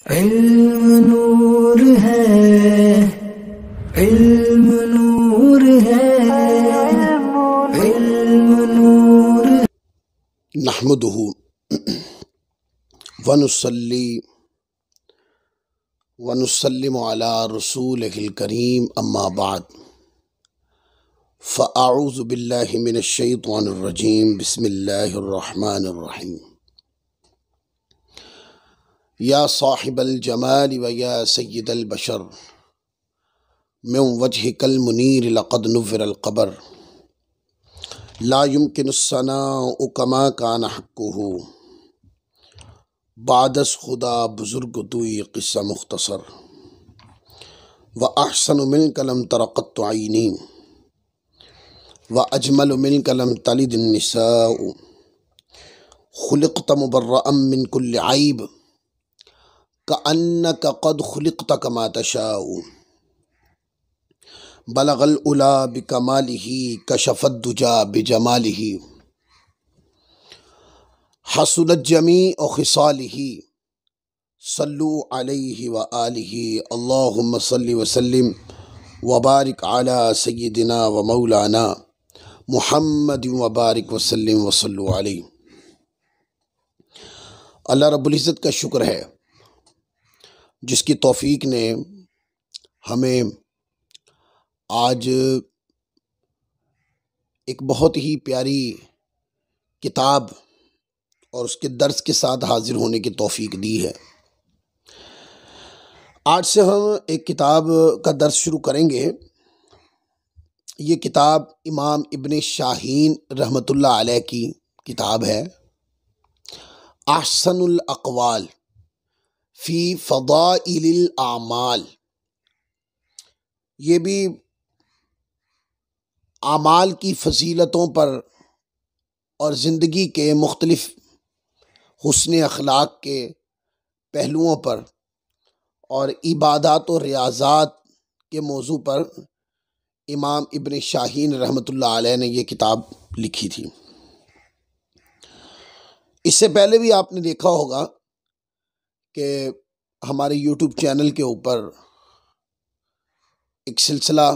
علم نور ہے، علم نور ہے، علم نور ہے۔ نحمده ونصلی ونسلم علی رسولہ الکریم اما بعد فاعوذ باللہ من الشیطان الرجیم بسم اللہ الرحمن الرحیم یا صاحب الجمال و یا سید البشر من وجهک المنیر لقد نور القبر لا يمكن الثناء كما كان حقه بعد از خدا بزرگ توی قصہ مختصر و احسن منک لم تر قط عینی و اجمل منک لم تلد النساء خلقت مبرئا من كل عیب کأنک قد خلقت کما تشاء بلغ العلا بکمالہ کشف الدجا بجمالہ حسنت جمیع خصالہ صلو علیہ وآلہ اللہم صلی وسلم وبارک علی سیدنا و مولانا محمد وبارک وسلم وصلو علیہ۔ اللہ رب العزت کا شکر ہے جس کی توفیق نے ہمیں آج ایک بہت ہی پیاری کتاب اور اس کے درس کے ساتھ حاضر ہونے کی توفیق دی ہے۔ آج سے ہم ایک کتاب کا درس شروع کریں گے۔ یہ کتاب امام ابن شاہین رحمۃ اللہ علیہ کی کتاب ہے، احسن الاقوال فی فضائل الاعمال۔ یہ بھی اعمال کی فضیلتوں پر اور زندگی کے مختلف حسن اخلاق کے پہلوؤں پر اور عبادات و ریاضات کے موضوع پر امام ابن شاہین رحمۃ اللہ علیہ نے یہ کتاب لکھی تھی۔ اس سے پہلے بھی آپ نے دیکھا ہوگا کہ ہمارے یوٹیوب چینل کے اوپر ایک سلسلہ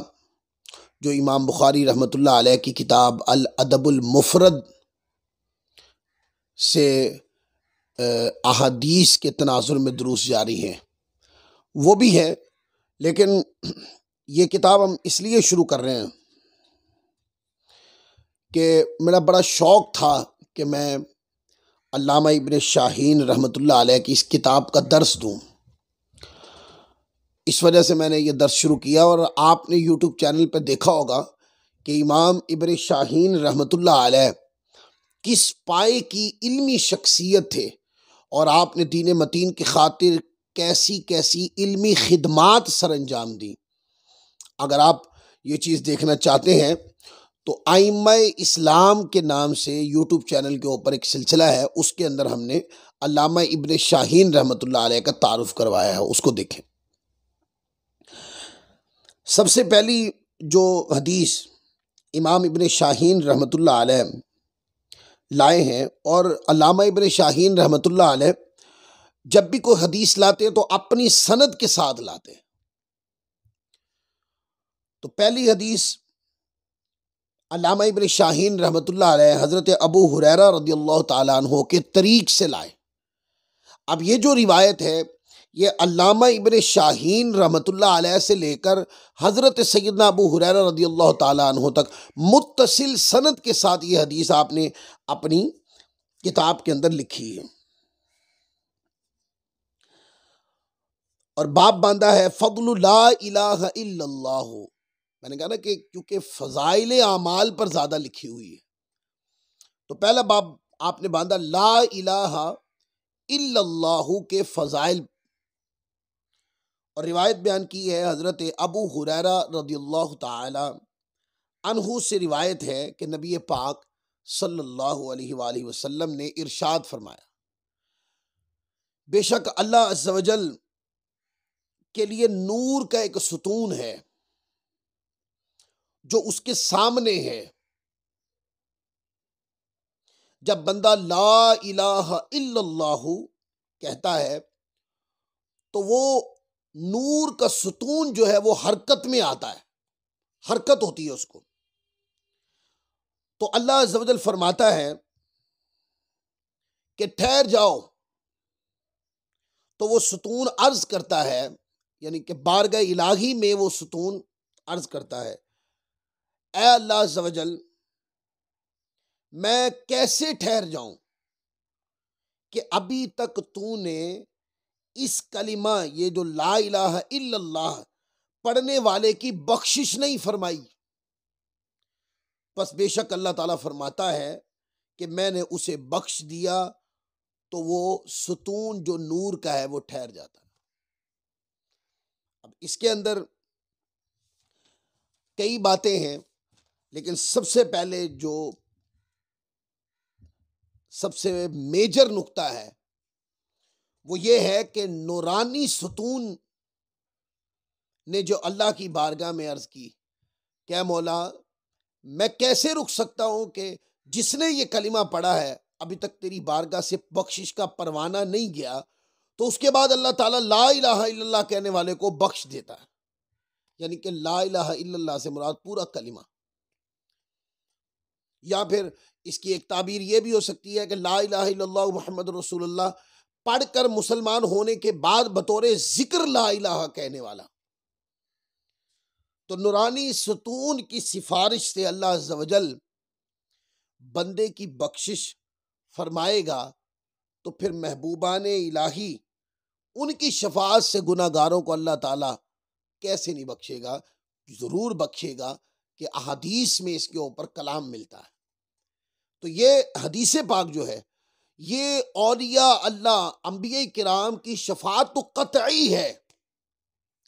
جو امام بخاری رحمۃ اللہ علیہ کی کتاب الادب المفرد سے احادیث کے تناظر میں دروس جاری ہیں وہ بھی ہے، لیکن یہ کتاب ہم اس لیے شروع کر رہے ہیں کہ میرا بڑا شوق تھا کہ میں علامہ ابن شاہین رحمۃ اللہ علیہ کی اس کتاب کا درس دوں۔ اس وجہ سے میں نے یہ درس شروع کیا، اور آپ نے یوٹیوب چینل پہ دیکھا ہوگا کہ امام ابن شاہین رحمۃ اللہ علیہ کس پائے کی علمی شخصیت تھے، اور آپ نے دین متین کی خاطر کیسی کیسی علمی خدمات سر انجام دی۔ اگر آپ یہ چیز دیکھنا چاہتے ہیں تو ائمہ اسلام کے نام سے یوٹیوب چینل کے اوپر ایک سلسلہ ہے، اس کے اندر ہم نے علامہ ابن شاہین رحمۃ اللہ علیہ کا تعارف کروایا ہے، اس کو دیکھیں۔ سب سے پہلی جو حدیث امام ابن شاہین رحمۃ اللہ علیہ لائے ہیں، اور علامہ ابن شاہین رحمۃ اللہ علیہ جب بھی کوئی حدیث لاتے ہیں تو اپنی سند کے ساتھ لاتے ہیں۔ تو پہلی حدیث علامہ ابن شاہین رحمۃ اللہ علیہ حضرت ابو ہریرہ رضی اللہ تعالیٰ عنہ کے طریق سے لائے۔ اب یہ جو روایت ہے یہ علامہ ابن شاہین رحمۃ اللہ علیہ سے لے کر حضرت سیدنا ابو ہریرہ رضی اللہ تعالیٰ عنہ تک متصل سند کے ساتھ یہ حدیث آپ نے اپنی کتاب کے اندر لکھی ہے، اور باب باندھا ہے فضل لا الہ الا اللہ۔ میں نے کہا نا کہ کیونکہ فضائل اعمال پر زیادہ لکھی ہوئی ہے، تو پہلا باب آپ نے باندھا لا الہ الا اللہ کے فضائل، اور روایت بیان کی ہے حضرت ابو ہریرہ رضی اللہ تعالی عنہ سے روایت ہے کہ نبی پاک صلی اللہ علیہ وآلہ وسلم نے ارشاد فرمایا، بے شک اللہ عز و جل کے لیے نور کا ایک ستون ہے جو اس کے سامنے ہے۔ جب بندہ لا الہ الا اللہ کہتا ہے تو وہ نور کا ستون جو ہے وہ حرکت میں آتا ہے، حرکت ہوتی ہے اس کو. تو اللہ عز و جل فرماتا ہے کہ ٹھہر جاؤ، تو وہ ستون عرض کرتا ہے، یعنی کہ بارگاہ الہی میں وہ ستون عرض کرتا ہے، اے اللہ عز و جل میں کیسے ٹھہر جاؤں کہ ابھی تک تو نے اس کلمہ، یہ جو لا الہ الا اللہ پڑھنے والے کی بخشش نہیں فرمائی. پس بے شک اللہ تعالیٰ فرماتا ہے کہ میں نے اسے بخش دیا تو وہ ستون جو نور کا ہے وہ ٹھہر جاتا ہے. اب اس کے اندر کئی باتیں ہیں، لیکن سب سے پہلے جو سب سے میجر نقطہ ہے وہ یہ ہے کہ نورانی ستون نے جو اللہ کی بارگاہ میں عرض کی کہ اے مولا میں کیسے رک سکتا ہوں کہ جس نے یہ کلمہ پڑھا ہے ابھی تک تیری بارگاہ سے بخشش کا پروانہ نہیں گیا. تو اس کے بعد اللہ تعالیٰ لا الہ الا اللہ کہنے والے کو بخش دیتا ہے، یعنی کہ لا الہ الا اللہ سے مراد پورا کلمہ. یا پھر اس کی ایک تعبیر یہ بھی ہو سکتی ہے کہ لا الہ الا اللہ محمد رسول اللہ پڑھ کر مسلمان ہونے کے بعد بطور ذکر لا الہ کہنے والا. تو نورانی ستون کی سفارش سے اللہ عز و جل بندے کی بخشش فرمائے گا، تو پھر محبوبان الہی ان کی شفاعت سے گناہ گاروں کو اللہ تعالیٰ کیسے نہیں بخشے گا؟ ضرور بخشے گا، کہ احادیث میں اس کے اوپر کلام ملتا ہے. تو یہ حدیث پاک جو ہے یہ اولیاء اللہ انبیاء کرام کی شفاعت تو قطعی ہے،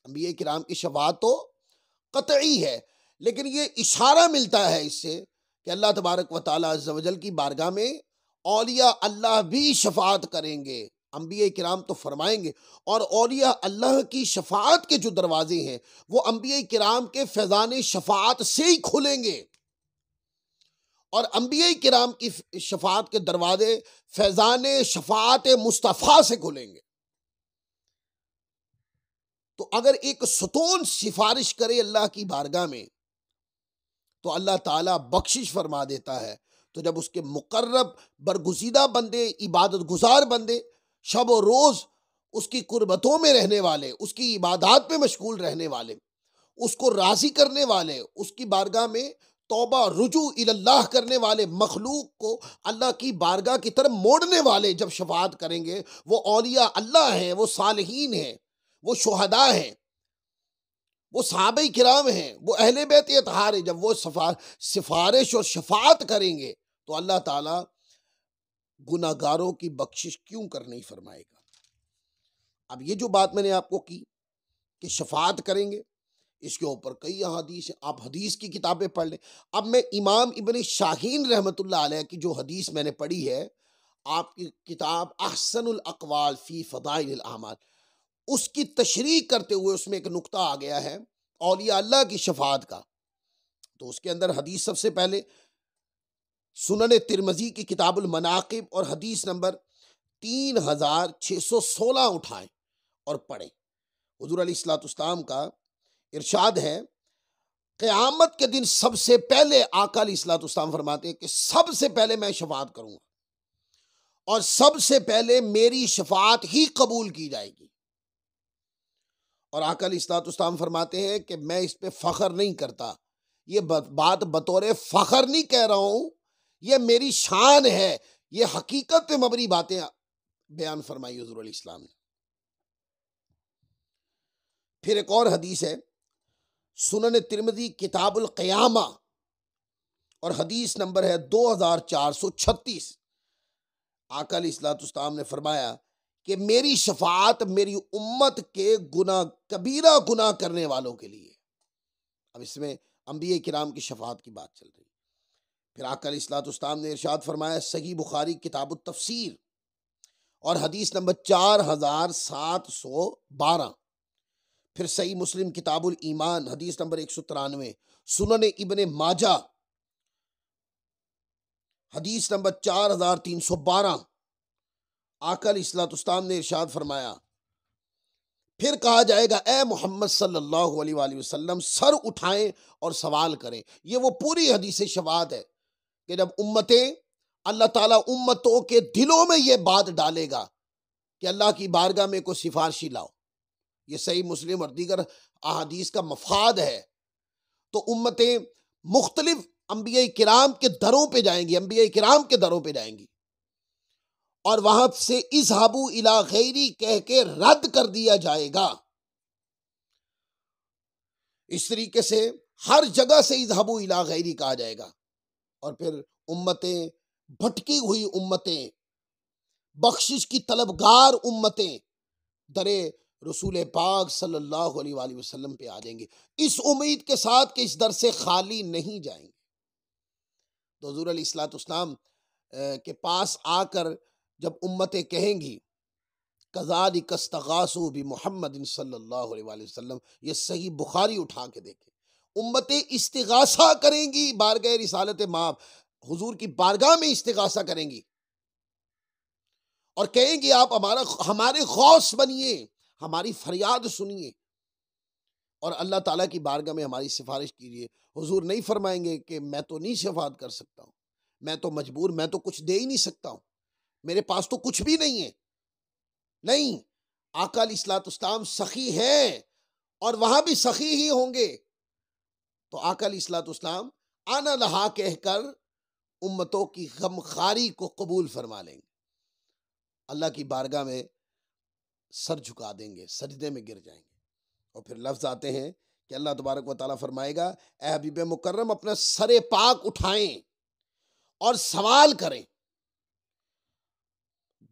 انبیاء کرام کی شفاعت تو قطعی ہے، لیکن یہ اشارہ ملتا ہے اس سے کہ اللہ تبارک و تعالیٰ عز و جل کی بارگاہ میں اولیاء اللہ بھی شفاعت کریں گے. انبیاء کرام تو فرمائیں گے، اور اولیاء اللہ کی شفاعت کے جو دروازے ہیں وہ انبیاء کرام کے فیضان شفاعت سے ہی کھلیں گے، اور انبیاء کرام کی شفاعت کے دروازے فیضان شفاعت مصطفیٰ سے کھلیں گے. تو اگر ایک ستون سفارش کرے اللہ کی بارگاہ میں تو اللہ تعالیٰ بخشش فرما دیتا ہے. تو جب اس کے مقرب برگزیدہ بندے، عبادت گزار بندے، شب و روز اس کی قربتوں میں رہنے والے، اس کی عبادات میں مشغول رہنے والے، اس کو راضی کرنے والے، اس کی بارگاہ میں توبہ رجوع اللہ کرنے والے مخلوق کو اللہ کی بارگاہ کی طرف موڑنے والے جب شفاعت کریں گے، وہ اولیاء اللہ ہیں، وہ صالحین ہیں، وہ شہداء ہیں، وہ صحابہ کرام ہیں، وہ اہل بیت اطہار ہیں. جب وہ سفارش اور شفاعت کریں گے تو اللہ تعالیٰ گناہ گاروں کی بخشش کیوں کر نہیں فرمائے گا؟ اب یہ جو بات میں نے آپ کو کی کہ شفاعت کریں گے، اس کے اوپر کئی احادیث ہیں، آپ حدیث کی کتابیں پڑھ لیں. اب میں امام ابن شاہین رحمۃ اللہ علیہ کی جو حدیث میں نے پڑھی ہے، آپ کی کتاب احسن الاقوال فی فضائل الاعمال، اس کی تشریح کرتے ہوئے اس میں ایک نقطہ آ گیا ہے اولیاء اللہ کی شفاعت کا. تو اس کے اندر حدیث سب سے پہلے سنن ترمذی کی کتاب المناقب اور حدیث نمبر 3616 اٹھائیں اور پڑھیں. حضور علیہ الصلوۃ والسلام کا ارشاد ہے، قیامت کے دن سب سے پہلے آقا علیہ الصلوۃ والسلام فرماتے ہیں کہ سب سے پہلے میں شفاعت کروں گا، اور سب سے پہلے میری شفاعت ہی قبول کی جائے گی. اور آقا علیہ الصلوۃ والسلام فرماتے ہیں کہ میں اس پہ فخر نہیں کرتا، یہ بات بطور فخر نہیں کہہ رہا ہوں، یہ میری شان ہے، یہ حقیقت پہ مبنی باتیں بیان فرمائی حضور علیہ السلام نے. پھر ایک اور حدیث ہے سنن ترمذی کتاب القیامہ اور حدیث نمبر ہے 2436. آقا علیہ الصلوۃ والسلام نے فرمایا کہ میری شفاعت میری امت کے کبیرہ گناہ کرنے والوں کے لیے. اب اس میں انبیاء کرام کی شفاعت کی بات چل رہی. پھر آقا علیہ الصلوۃ والسلام نے ارشاد فرمایا، صحیح بخاری کتاب التفسیر اور حدیث نمبر 4712. پھر صحیح مسلم کتاب الایمان حدیث نمبر 193. سنن ابن ماجہ حدیث نمبر 4312. آقا علیہ الصلوۃ والسلام نے ارشاد فرمایا پھر کہا جائے گا اے محمد صلی اللہ علیہ وآلہ وسلم سر اٹھائیں اور سوال کریں۔ یہ وہ پوری حدیث شفاعت ہے کہ جب امتیں، اللہ تعالیٰ امتوں کے دلوں میں یہ بات ڈالے گا کہ اللہ کی بارگاہ میں کوئی سفارشی لاؤ۔ یہ صحیح مسلم اور دیگر احادیث کا مفاد ہے۔ تو امتیں مختلف انبیاء کرام کے دروں پہ جائیں گی، انبیاء کرام کے دروں پہ جائیں گی، اور وہاں سے اذهبوا الی غیری کہہ کے رد کر دیا جائے گا۔ اس طریقے سے ہر جگہ سے اذهبوا الی غیری کہا جائے گا، اور پھر امتیں، بھٹکی ہوئی امتیں، بخشش کی طلبگار امتیں در رسول پاک صلی اللہ علیہ وآلہ وسلم پہ آ جائیں گے، اس امید کے ساتھ کہ اس در سے خالی نہیں جائیں گے۔ تو حضور علیہ الصلوۃ والسلام کے پاس آ کر جب امتیں کہیں گی کذالک استغاثوا بمحمد صلی اللہ علیہ وآلہ وسلم، یہ صحیح بخاری اٹھا کے دیکھیں، امتیں استغاثہ کریں گی بارگاہ رسالت مآب، حضور کی بارگاہ میں استغاثہ کریں گی اور کہیں گی آپ ہمارے غوث بنیے، ہماری فریاد سنیے اور اللہ تعالیٰ کی بارگاہ میں ہماری سفارش کیجیے۔ حضور نہیں فرمائیں گے کہ میں تو نہیں شفاعت کر سکتا ہوں، میں تو مجبور، میں تو کچھ دے ہی نہیں سکتا ہوں، میرے پاس تو کچھ بھی نہیں ہے۔ نہیں، آقا علیہ الصلوۃ والسلام سخی ہیں اور وہاں بھی سخی ہی ہوں گے۔ تو آقا علیہ الصلوۃ والسلام انا لہا کہہ کر امتوں کی غمخواری کو قبول فرما لیں گے، اللہ کی بارگاہ میں سر جھکا دیں گے، سجدے میں گر جائیں گے، اور پھر لفظ آتے ہیں کہ اللہ تبارک و تعالیٰ فرمائے گا اے حبیب مکرم اپنا سر پاک اٹھائیں اور سوال کریں،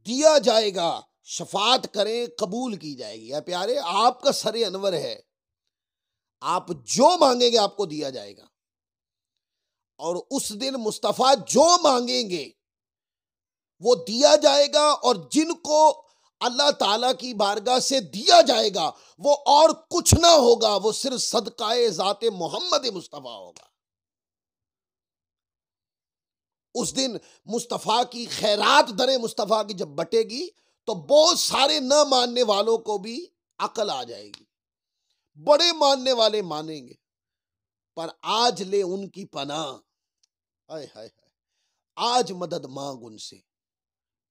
دیا جائے گا، شفاعت کریں، قبول کی جائے گی۔ اے پیارے، آپ کا سر انور ہے، آپ جو مانگیں گے آپ کو دیا جائے گا، اور اس دن مصطفیٰ جو مانگیں گے وہ دیا جائے گا، اور جن کو اللہ تعالیٰ کی بارگاہ سے دیا جائے گا وہ اور کچھ نہ ہوگا، وہ صرف صدقہ ذات محمد مصطفیٰ ہوگا۔ اس دن مصطفیٰ کی خیرات در مصطفیٰ کی جب بٹے گی تو بہت سارے نہ ماننے والوں کو بھی عقل آ جائے گی، بڑے ماننے والے مانیں گے، پر آج لے ان کی پناہ، ہائے ہائے ہائے، آج مدد مانگ ان سے،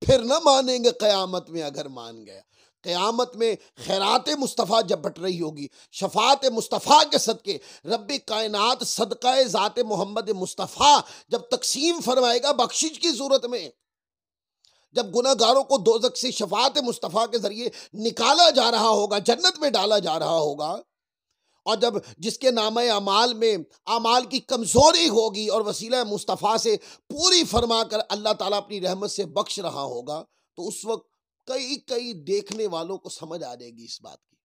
پھر نہ مانیں گے قیامت میں اگر مان گیا۔ قیامت میں خیرات مصطفیٰ جب بٹ رہی ہوگی، شفاعت مصطفیٰ کے صدقے رب کائنات صدقہ ذات محمد مصطفیٰ جب تقسیم فرمائے گا بخشش کی صورت میں، جب گناہ گاروں کو دوزخ سے شفاعت مصطفیٰ کے ذریعے نکالا جا رہا ہوگا، جنت میں ڈالا جا رہا ہوگا، اور جب جس کے نامہ اعمال میں اعمال کی کمزوری ہوگی اور وسیلہ مصطفیٰ سے پوری فرما کر اللہ تعالیٰ اپنی رحمت سے بخش رہا ہوگا، تو اس وقت کئی دیکھنے والوں کو سمجھ آ جائے گی اس بات کی،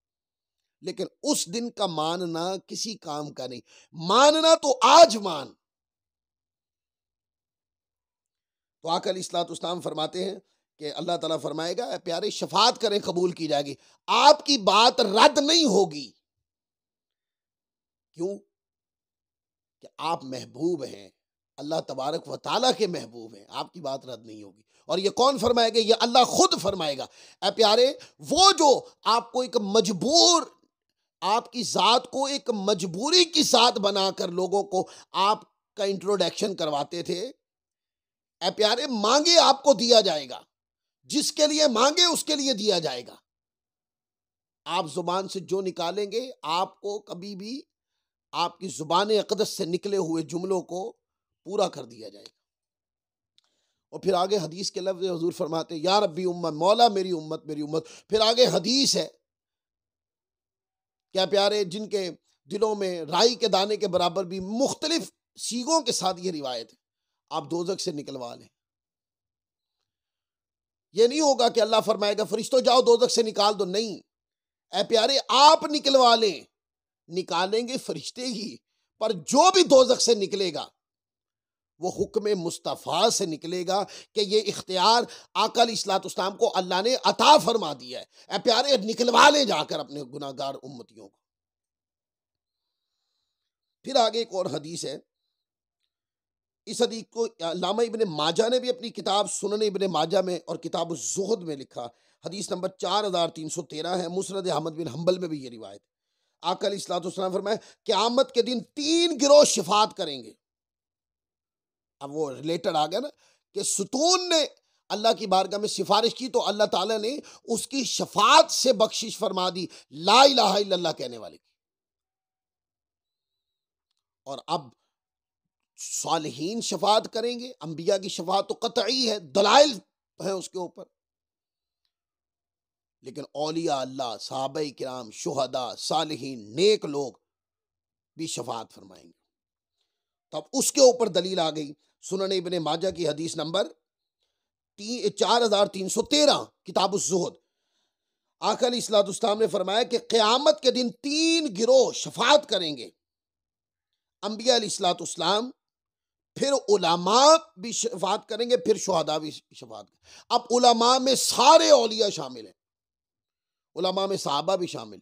لیکن اس دن کا ماننا کسی کام کا نہیں، ماننا تو آج مان۔ تو آقا علیہ الصلوۃ والسلام فرماتے ہیں کہ اللہ تعالیٰ فرمائے گا اے پیارے شفاعت کریں، قبول کی جائے گی، آپ کی بات رد نہیں ہوگی۔ کیوں؟ کہ آپ محبوب ہیں، اللہ تبارک و تعالیٰ کے محبوب ہیں، آپ کی بات رد نہیں ہوگی۔ اور یہ کون فرمائے گا؟ یہ اللہ خود فرمائے گا۔ اے پیارے، وہ جو آپ کو ایک مجبور، آپ کی ذات کو ایک مجبوری کی ذات بنا کر لوگوں کو آپ کا انٹروڈکشن کرواتے تھے، اے پیارے مانگے آپ کو دیا جائے گا، جس کے لیے مانگے اس کے لیے دیا جائے گا۔ آپ زبان سے جو نکالیں گے آپ کو کبھی بھی آپ کی زبان اقدس سے نکلے ہوئے جملوں کو پورا کر دیا جائے گا۔ اور پھر آگے حدیث کے لفظ حضور فرماتے ہیں یا ربی امت، مولا میری امت میری امت۔ پھر آگے حدیث ہے کیا پیارے، جن کے دلوں میں رائی کے دانے کے برابر بھی مختلف سیغوں کے ساتھ یہ روایت ہے، آپ دوزخ سے نکلوا لیں۔ یہ نہیں ہوگا کہ اللہ فرمائے گا فرشتوں جاؤ دوزخ سے نکال دو، نہیں، اے پیارے آپ نکلوا لیں، نکالیں گے فرشتے ہی، پر جو بھی دوزخ سے نکلے گا وہ حکم مصطفیٰ سے نکلے گا کہ یہ اختیار آقا علیہ الصلوۃ والسلام کو اللہ نے عطا فرما دیا ہے۔ اے پیارے نکلوا لے جا کر اپنے گناہ گار امتیوں کو۔ پھر آگے ایک اور حدیث ہے، اس حدیث کو علامہ ابن ماجہ نے بھی اپنی کتاب سنن ابن ماجہ میں اور کتاب الزہد میں لکھا، حدیث نمبر 4313 ہے، مسند احمد بن حنبل میں بھی یہ روایت ہے۔ آقا علیہ الصلوۃ والسلام فرمائے قیامت کے دن 3 گروہ شفاعت کریں گے۔ اب وہ ریلیٹڈ آ گیا نا کہ ستون نے اللہ کی بارگاہ میں سفارش کی تو اللہ تعالیٰ نے اس کی شفاعت سے بخشش فرما دی، لا الہ الا اللہ کہنے والے کی۔ اور اب صالحین شفاعت کریں گے، انبیاء کی شفاعت تو قطعی ہے، دلائل ہیں اس کے اوپر، لیکن اولیاء اللہ، صحابہ کرام، شہداء، صالحین، نیک لوگ بھی شفاعت فرمائیں گے۔ تو اب اس کے اوپر دلیل آ گئی، سنن ابن ماجہ کی حدیث نمبر 4313 کتاب الزہد۔ آقا علیہ الصلوۃ والسلام نے فرمایا کہ قیامت کے دن 3 گروہ شفاعت کریں گے، انبیاء علیہ الصلوۃ والسلام، پھر علماء بھی شفاعت کریں گے، پھر شہداء بھی شفاعت کریں گے۔ اب علماء میں سارے اولیاء شامل ہیں، علماء میں صحابہ بھی شامل،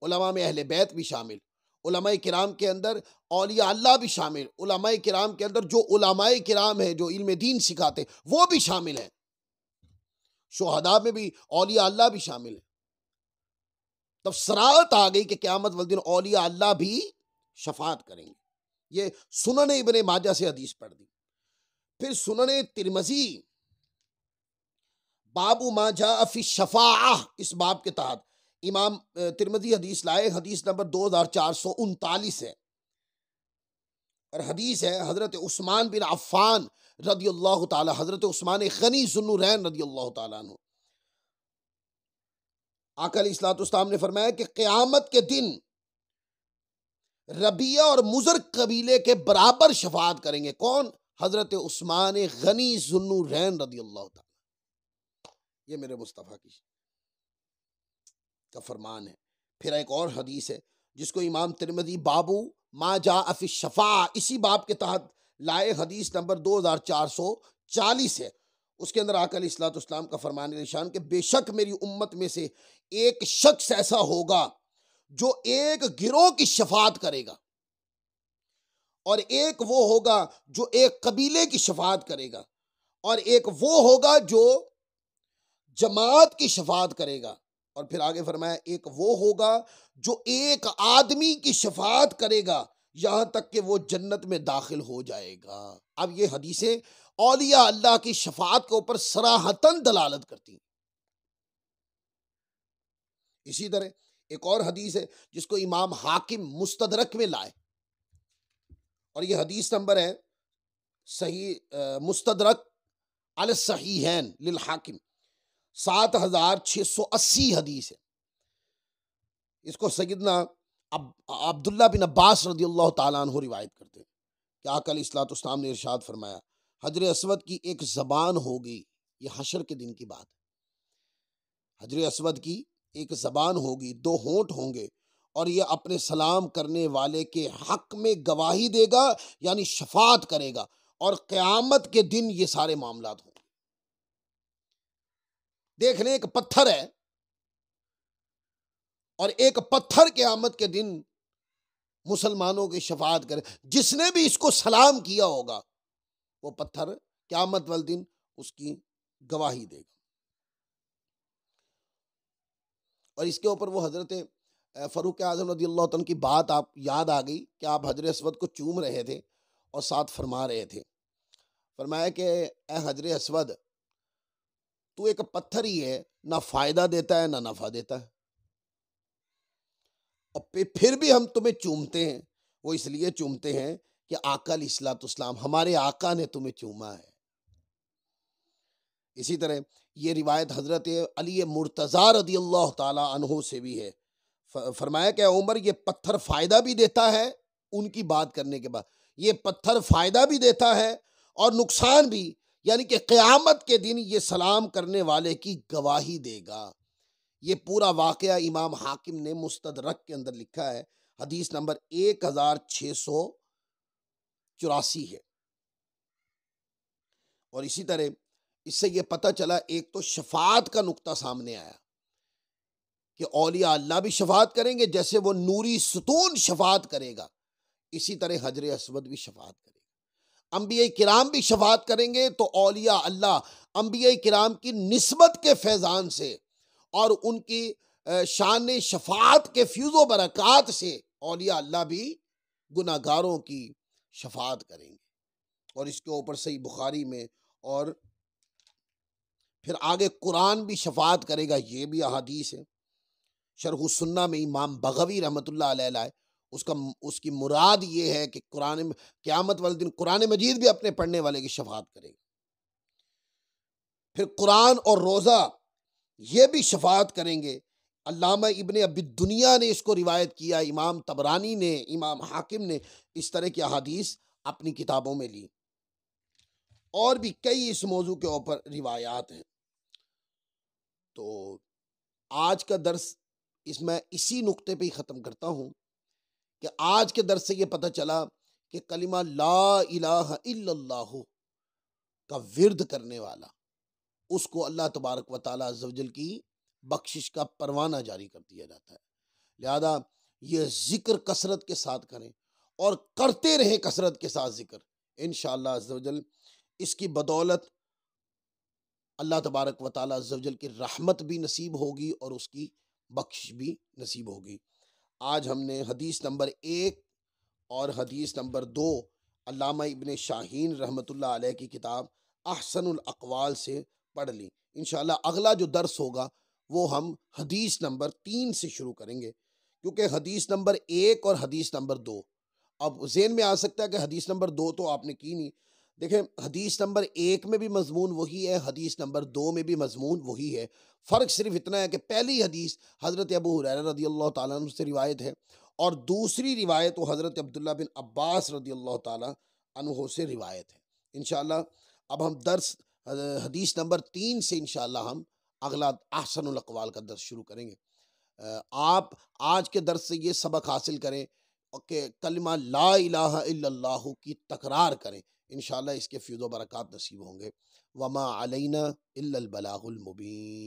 علماء میں اہل بیت بھی شامل، علماء کرام کے اندر اولیاء اللہ بھی شامل، علماء کرام کے اندر جو علماء کرام ہیں جو علم دین سکھاتے ہیں وہ بھی شامل ہیں، شہداء میں بھی اولیاء اللہ بھی شامل ہیں۔ تفسیرات آ گئی کہ قیامت والدین اولیاء اللہ بھی شفاعت کریں گے۔ یہ سنن ابن ماجہ سے حدیث پڑھ دی۔ پھر سنن ترمذی باب ما جاء فی الشفاعہ، اس باب کے تحت امام ترمذی حدیث لائے، حدیث نمبر 2439 ہے، اور حدیث ہے حضرت عثمان بن عفان رضی اللہ تعالی، حضرت عثمان غنی ذو النورین رضی اللہ تعالیٰ عنہ۔ آقا علیہ الصلوۃ والسلام نے فرمایا کہ قیامت کے دن ربیہ اور مضر قبیلے کے برابر شفاعت کریں گے۔ کون؟ حضرت عثمان غنی ذو النورین رضی اللہ تعالیٰ۔ یہ میرے مصطفیٰ کا فرمان ہے۔ پھر ایک اور حدیث ہے جس کو امام ترمذی بابو ما جاء فی الشفاعہ اسی باب کے تحت لائے، حدیث نمبر 2440 ہے۔ اس کے اندر آقا علیہ الصلوۃ والسلام کا فرمان نشان کہ بے شک میری امت میں سے ایک شخص ایسا ہوگا جو ایک گروہ کی شفاعت کرے گا، اور ایک وہ ہوگا جو ایک قبیلے کی شفاعت کرے گا، اور ایک وہ ہوگا جو جماعت کی شفاعت کرے گا، اور پھر آگے فرمایا ایک وہ ہوگا جو ایک آدمی کی شفاعت کرے گا یہاں تک کہ وہ جنت میں داخل ہو جائے گا۔ اب یہ حدیثیں اولیاء اللہ کی شفاعت کے اوپر صراحتاً دلالت کرتی ہیں۔ اسی طرح ایک اور حدیث ہے جس کو امام حاکم مستدرک میں لائے، اور یہ حدیث نمبر ہے صحیح مستدرک علی الصحیحین للحاکم، 7680 حدیث ہے۔ اس کو سیدنا عبداللہ بن عباس رضی اللہ تعالیٰ عنہ روایت کرتے ہیں کہ آقا علیہ الصلوۃ والسلام نے ارشاد فرمایا حجر اسود کی ایک زبان ہوگی، یہ حشر کے دن کی بات ہے، حجر اسود کی ایک زبان ہوگی، 2 ہونٹ ہوں گے، اور یہ اپنے سلام کرنے والے کے حق میں گواہی دے گا، یعنی شفاعت کرے گا، اور قیامت کے دن یہ سارے معاملات ہوں گے۔ دیکھ لیں، ایک پتھر ہے اور ایک پتھر قیامت کے دن مسلمانوں کی شفاعت کرے، جس نے بھی اس کو سلام کیا ہوگا وہ پتھر قیامت والے دن اس کی گواہی دے گا۔ اور اس کے اوپر وہ حضرت فاروق اعظم رضی اللہ عنہ کی بات آپ یاد آ گئی کہ آپ حجر اسود کو چوم رہے تھے اور ساتھ فرما رہے تھے، فرمایا کہ اے حجر اسود، تو ایک پتھر ہی ہے، نہ فائدہ دیتا ہے نہ نفع دیتا ہے، اور پھر بھی ہم تمہیں چومتے ہیں، وہ اس لیے چومتے ہیں کہ آقا علیہ الصلوۃ والسلام، ہمارے آقا نے تمہیں چوما ہے۔ اسی طرح یہ روایت حضرت علی مرتضیٰ رضی اللہ تعالی عنہ سے بھی ہے، فرمایا کہ عمر، یہ پتھر فائدہ بھی دیتا ہے، ان کی بات کرنے کے بعد یہ پتھر فائدہ بھی دیتا ہے اور نقصان بھی، یعنی کہ قیامت کے دن یہ سلام کرنے والے کی گواہی دے گا۔ یہ پورا واقعہ امام حاکم نے مستدرک کے اندر لکھا ہے، حدیث نمبر 1684 ہے۔ اور اسی طرح اس سے یہ پتہ چلا، ایک تو شفاعت کا نقطہ سامنے آیا کہ اولیاء اللہ بھی شفاعت کریں گے، جیسے وہ نوری ستون شفاعت کرے گا، اسی طرح حجر اسود بھی شفاعت کرے گا۔ انبیاء کرام بھی شفاعت کریں گے، تو اولیاء اللہ انبیاء کرام کی نسبت کے فیضان سے اور ان کی شان شفاعت کے فیض و برکات سے اولیاء اللہ بھی گناہ گاروں کی شفاعت کریں گے. اور اس کے اوپر صحیح بخاری میں اور پھر آگے قرآن بھی شفاعت کرے گا، یہ بھی احادیث ہے. شرح السنہ میں امام بغوی رحمۃ اللہ علیہ لائے، اس کی مراد یہ ہے کہ قیامت والے دن قرآن مجید بھی اپنے پڑھنے والے کی شفاعت کرے گا. پھر قرآن اور روزہ یہ بھی شفاعت کریں گے. علامہ ابن ابی دنیا نے اس کو روایت کیا، امام طبرانی نے، امام حاکم نے اس طرح کی احادیث اپنی کتابوں میں لی، اور بھی کئی اس موضوع کے اوپر روایات ہیں. تو آج کا درس اس میں اسی نقطے پہ ہی ختم کرتا ہوں کہ آج کے درس سے یہ پتہ چلا کہ کلمہ لا الہ الا اللہ کا ورد کرنے والا، اس کو اللہ تبارک و تعالیٰ عز و جل کی بخشش کا پروانہ جاری کر دیا جاتا ہے. لہذا یہ ذکر کثرت کے ساتھ کریں اور کرتے رہیں کثرت کے ساتھ ذکر. انشاءاللہ عز و جل اس کی بدولت اللہ تبارک و تعالیٰ عز و جل کی رحمت بھی نصیب ہوگی اور اس کی بخشش بھی نصیب ہوگی. آج ہم نے حدیث نمبر 1 اور حدیث نمبر 2 علامہ ابن شاہین رحمۃ اللہ علیہ کی کتاب احسن الاقوال سے پڑھ لی. انشاءاللہ اگلا جو درس ہوگا وہ ہم حدیث نمبر 3 سے شروع کریں گے، کیونکہ حدیث نمبر 1 اور حدیث نمبر 2 اب ذہن میں آ سکتا ہے کہ حدیث نمبر 2 تو آپ نے کی نہیں. دیکھیں حدیث نمبر 1 میں بھی مضمون وہی ہے، حدیث نمبر 2 میں بھی مضمون وہی ہے. فرق صرف اتنا ہے کہ پہلی حدیث حضرت ابو ہریرہ رضی اللہ تعالیٰ عنہ سے روایت ہے اور دوسری روایت وہ حضرت عبداللہ بن عباس رضی اللہ تعالیٰ عنہ سے روایت ہے. انشاءاللہ اب ہم درس حدیث نمبر 3 سے انشاءاللہ ہم اگلا احسن الاقوال کا درس شروع کریں گے. آپ آج کے درس سے یہ سبق حاصل کریں کہ کلمہ لا الہ الا اللہ کی تکرار کریں. انشاءاللہ اس کے فیض و برکات نصیب ہوں گے. وما علینا الا البلاغ المبین.